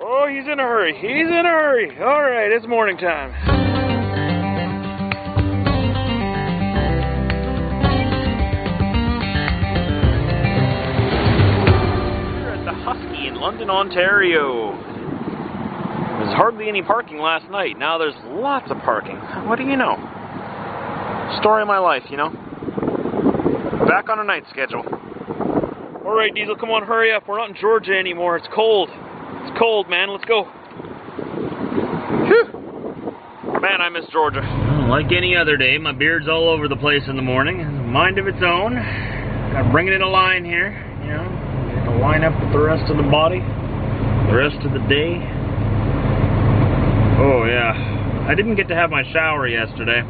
Oh, he's in a hurry. He's in a hurry. All right, it's morning time. We're at the Husky in London, Ontario. There's hardly any parking last night. Now there's lots of parking. What do you know? Story of my life, you know? Back on a night schedule. All right, Diesel, come on, hurry up. We're not in Georgia anymore. It's cold. It's cold, man. Let's go. Whew. Man, I miss Georgia. Well, like any other day, my beard's all over the place in the morning. It has a mind of its own. Got to bring it in a line here, you know. Got to line up with the rest of the body, the rest of the day. Oh, yeah. I didn't get to have my shower yesterday.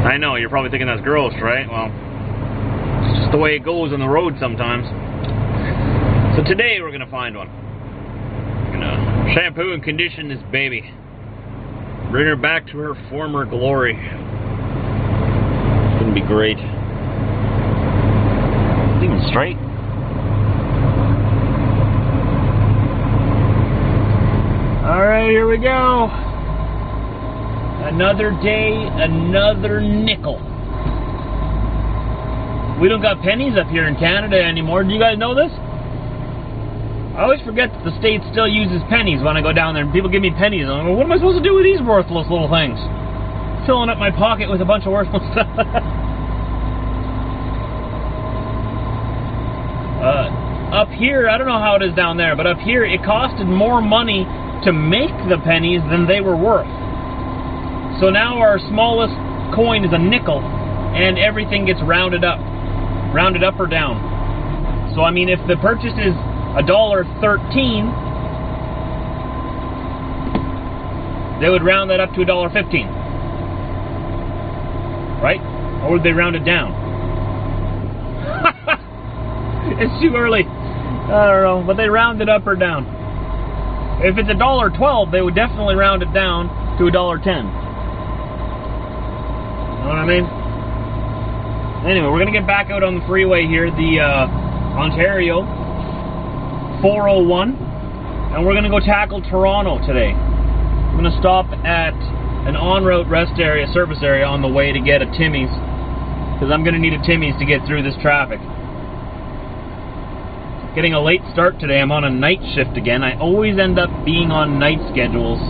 I know, you're probably thinking that's gross, right? Well, it's just the way it goes on the road sometimes. So today we're going to find one. We're going to shampoo and condition this baby. Bring her back to her former glory. It's going to be great. Even straight. Alright, here we go. Another day, another nickel. We don't got pennies up here in Canada anymore. Do you guys know this? I always forget that the state still uses pennies when I go down there and people give me pennies. I'm like, what am I supposed to do with these worthless little things? Filling up my pocket with a bunch of worthless stuff. Up here, I don't know how it is down there, but up here it costed more money to make the pennies than they were worth. So now our smallest coin is a nickel and everything gets rounded up or down. So I mean, if the purchase is $1.13, they would round that up to $1.15, right? Or would they round it down? It's too early. I don't know, but they round it up or down. If it's $1.12, they would definitely round it down to $1.10. Know what I mean? Anyway, we're gonna get back out on the freeway here, the Ontario 401, and we're gonna go tackle Toronto today. I'm gonna stop at an en-route rest area, service area on the way to get a Timmy's, because I'm gonna need a Timmy's to get through this traffic. Getting a late start today. I'm on a night shift again. I always end up being on night schedules,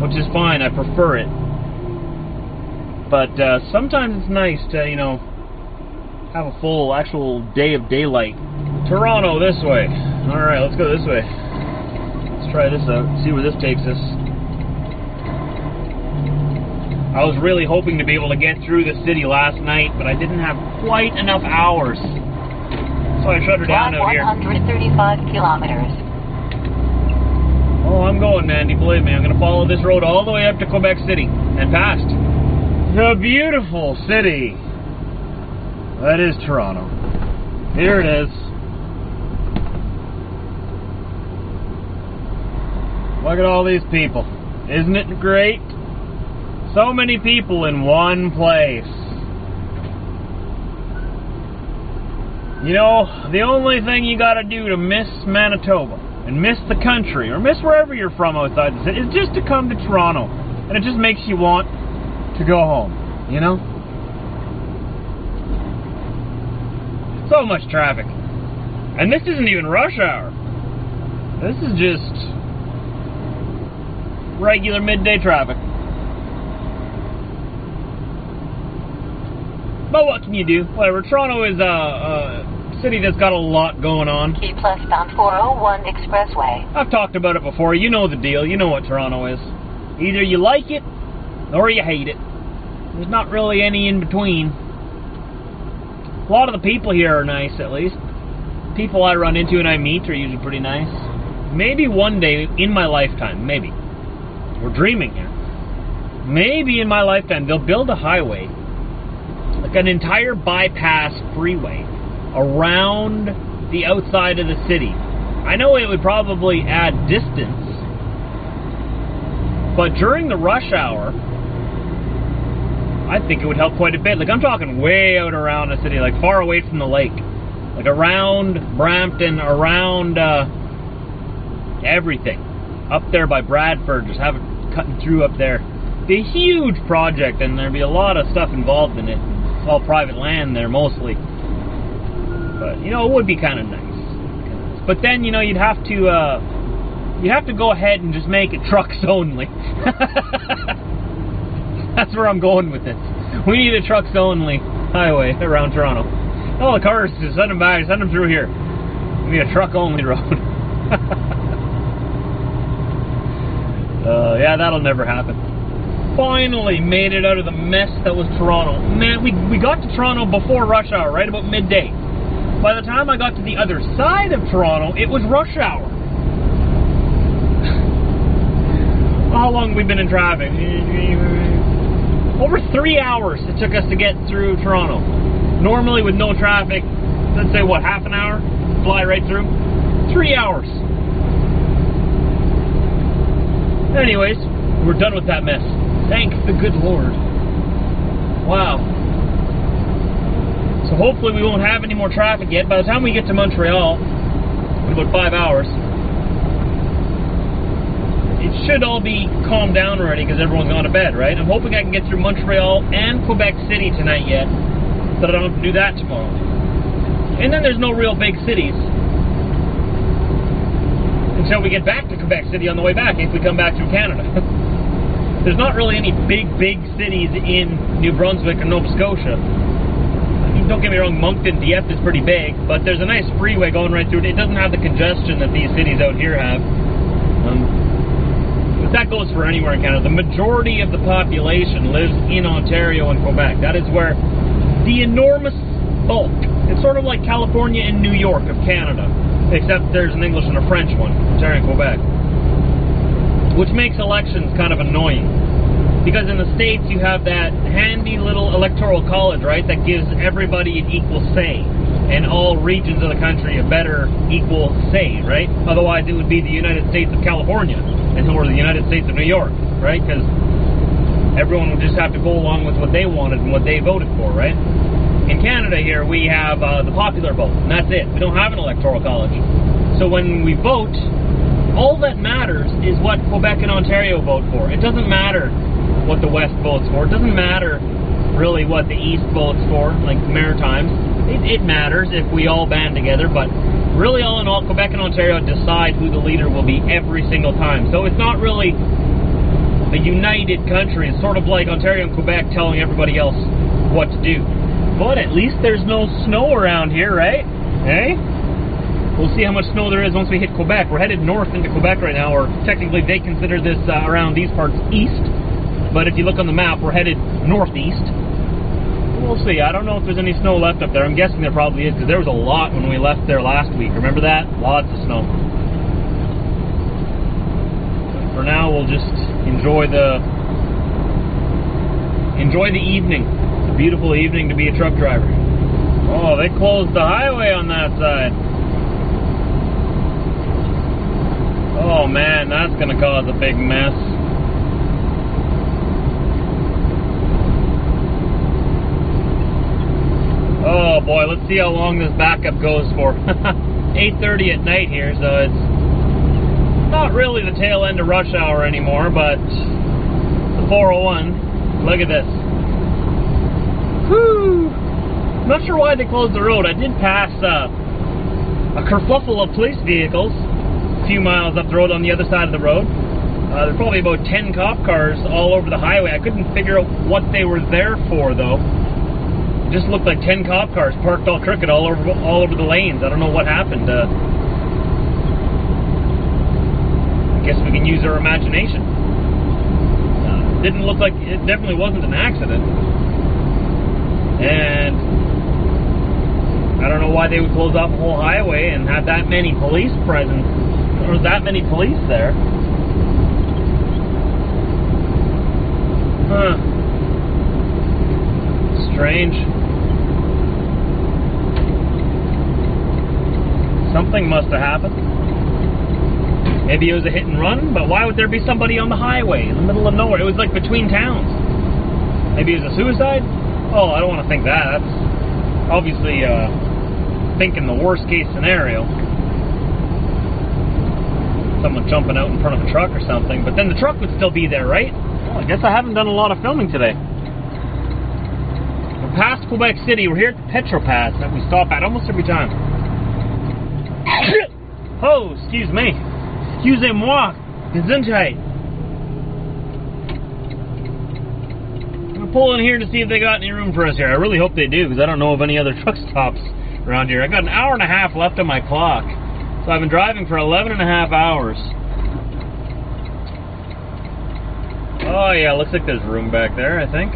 which is fine. I prefer it. But sometimes it's nice to, you know, have a full, actual day of daylight. Toronto, this way. Alright, let's go this way. Let's try this out, see where this takes us. I was really hoping to be able to get through the city last night, but I didn't have quite enough hours. So I shut her down out here. 135 kilometers. Oh, I'm going, Mandy, believe me. I'm going to follow this road all the way up to Quebec City and past. The beautiful city. That is Toronto. Here it is. Look at all these people. Isn't it great? So many people in one place. You know, the only thing you gotta do to miss Manitoba and miss the country, or miss wherever you're from outside the city, is just to come to Toronto. And it just makes you want to go home, you know? So much traffic. And this isn't even rush hour. This is just regular midday traffic. But what can you do? Whatever. Toronto is a city that's got a lot going on. Keep westbound 401 Expressway. I've talked about it before. You know the deal. You know what Toronto is. Either you like it or you hate it. There's not really any in between. A lot of the people here are nice, at least. People I run into and I meet are usually pretty nice. Maybe one day in my lifetime, maybe. We're dreaming here. Maybe in my lifetime they'll build a highway, like an entire bypass freeway around the outside of the city. I know it would probably add distance, but during the rush hour, I think it would help quite a bit. Like, I'm talking way out around the city, like far away from the lake. Like around Brampton, around everything. Up there by Bradford, just have it cutting through up there. Be a huge project, and there'd be a lot of stuff involved in it. It's all private land there, mostly. But, you know, it would be kind of nice. But then, you know, you'd have to go ahead and just make it trucks only. That's where I'm going with this. We need a trucks only highway around Toronto. Oh, the cars, just send them back, send them through here. We need a truck only road. Yeah, that'll never happen. Finally made it out of the mess that was Toronto. Man, we got to Toronto before rush hour, right about midday. By the time I got to the other side of Toronto, it was rush hour. How long have we been in traffic? Over 3 hours it took us to get through Toronto. Normally with no traffic, let's say what, half an hour? Fly right through? 3 hours. Anyways, we're done with that mess. Thank the good Lord. Wow. So hopefully we won't have any more traffic yet. By the time we get to Montreal, in about 5 hours, it should all be calmed down already because everyone's gone to bed, right? I'm hoping I can get through Montreal and Quebec City tonight yet, so that I don't have to do that tomorrow. And then there's no real big cities until we get back to Quebec City on the way back, if we come back through Canada. There's not really any big cities in New Brunswick or Nova Scotia. I mean, don't get me wrong, Moncton, Dieppe is pretty big, but there's a nice freeway going right through it. It doesn't have the congestion that these cities out here have. But that goes for anywhere in Canada. The majority of the population lives in Ontario and Quebec. That is where the enormous bulk. It's sort of like California and New York of Canada, except there's an English and a French one, Ontario and Quebec. Which makes elections kind of annoying. Because in the States you have that handy little electoral college, right, that gives everybody an equal say. And all regions of the country a better equal say, right? Otherwise it would be the United States of California, or the United States of New York, right? Because everyone would just have to go along with what they wanted and what they voted for, right? In Canada here, we have the popular vote, and that's it. We don't have an electoral college. So when we vote, all that matters is what Quebec and Ontario vote for. It doesn't matter what the West votes for. It doesn't matter really what the East votes for, like the Maritimes. It matters if we all band together, but really all in all, Quebec and Ontario decide who the leader will be every single time. So it's not really a united country. It's sort of like Ontario and Quebec telling everybody else what to do. But at least there's no snow around here, right? Hey? We'll see how much snow there is once we hit Quebec. We're headed north into Quebec right now, or technically they consider this around these parts east. But if you look on the map, we're headed northeast. We'll see. I don't know if there's any snow left up there. I'm guessing there probably is, because there was a lot when we left there last week. Remember that? Lots of snow. For now, we'll just enjoy the evening. It's a beautiful evening to be a truck driver. Oh, they closed the highway on that side. Oh man, that's going to cause a big mess. Oh boy, let's see how long this backup goes for. 8:30 at night here, so it's not really the tail end of rush hour anymore, but the 401, look at this. Whew! I'm not sure why they closed the road. I did pass a kerfuffle of police vehicles a few miles up the road on the other side of the road. There's probably about 10 cop cars all over the highway. I couldn't figure out what they were there for, though. It just looked like 10 cop cars parked all crooked all over the lanes. I don't know what happened. I guess we can use our imagination. Didn't look like, it definitely wasn't an accident. And I don't know why they would close off the whole highway and have that many police present. There was that many police there. Huh. Strange. Something must have happened. Maybe it was a hit and run, but why would there be somebody on the highway in the middle of nowhere? It was like between towns. Maybe it was a suicide? Oh, I don't want to think that. That's obviously thinking the worst case scenario. Someone jumping out in front of a truck or something, but then the truck would still be there, right? Well, I guess I haven't done a lot of filming today. We're past Quebec City. We're here at the Petro Pass that we stop at almost every time. Oh, excuse me. Excusez-moi. Gesundheit. I'm going to pull in here to see if they got any room for us here. I really hope they do, because I don't know of any other truck stops around here. I got an hour and a half left on my clock. So I've been driving for 11 and a half hours. Oh yeah, looks like there's room back there, I think.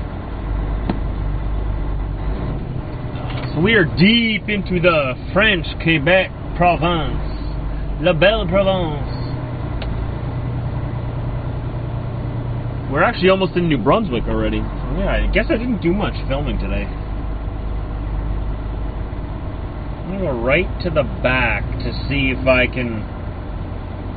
So we are deep into the French Quebec province. La Belle Provence. We're actually almost in New Brunswick already. So yeah, I guess I didn't do much filming today. I'm going to go right to the back to see if I can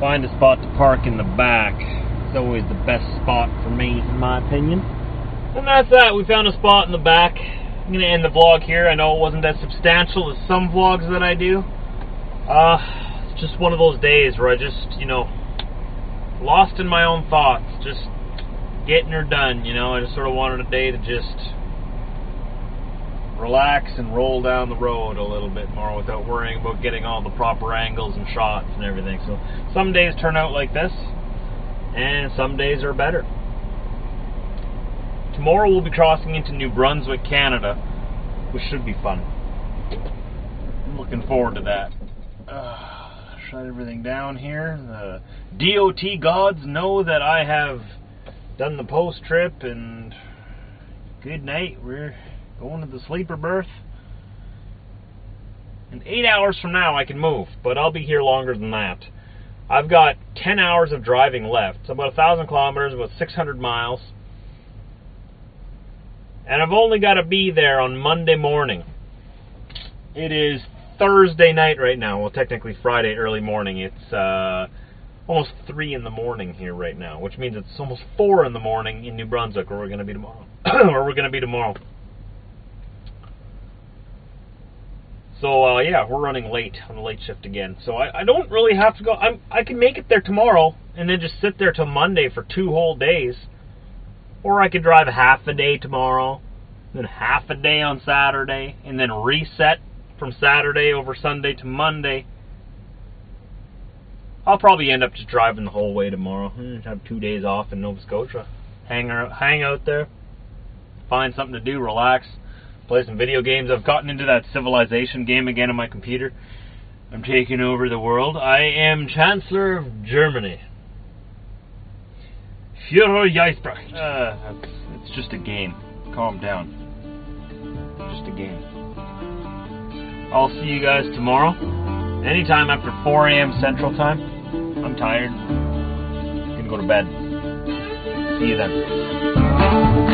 find a spot to park in the back. It's always the best spot for me, in my opinion. And that's that. We found a spot in the back. I'm going to end the vlog here. I know it wasn't as substantial as some vlogs that I do. It's just one of those days where I just, lost in my own thoughts. Just getting her done, I just sort of wanted a day to just relax and roll down the road a little bit more without worrying about getting all the proper angles and shots and everything. So some days turn out like this, and some days are better. Tomorrow we'll be crossing into New Brunswick, Canada, which should be fun. I'm looking forward to that. Shut everything down here. The DOT gods know that I have done the post trip, and good night. We're going to the sleeper berth. In 8 hours from now I can move, but I'll be here longer than that. I've got 10 hours of driving left. It's about 1,000 kilometers, about 600 miles. And I've only got to be there on Monday morning. It is Thursday night right now. Well, technically Friday early morning. It's almost 3 in the morning here right now, which means it's almost 4 in the morning in New Brunswick, where we're going to be tomorrow. So, yeah, we're running late on the late shift again. So I don't really have to go. I can make it there tomorrow and then just sit there till Monday for 2 whole days. Or I could drive half a day tomorrow, then half a day on Saturday, and then reset from Saturday over Sunday to Monday. I'll probably end up just driving the whole way tomorrow. Have 2 days off in Nova Scotia. Hang out there. Find something to do, relax. Play some video games. I've gotten into that Civilization game again on my computer. I'm taking over the world. I am Chancellor of Germany. Führer Geistreich. It's just a game. Calm down. Just a game. I'll see you guys tomorrow. Anytime after 4 a.m. Central Time. I'm tired. I'm gonna go to bed. See you then.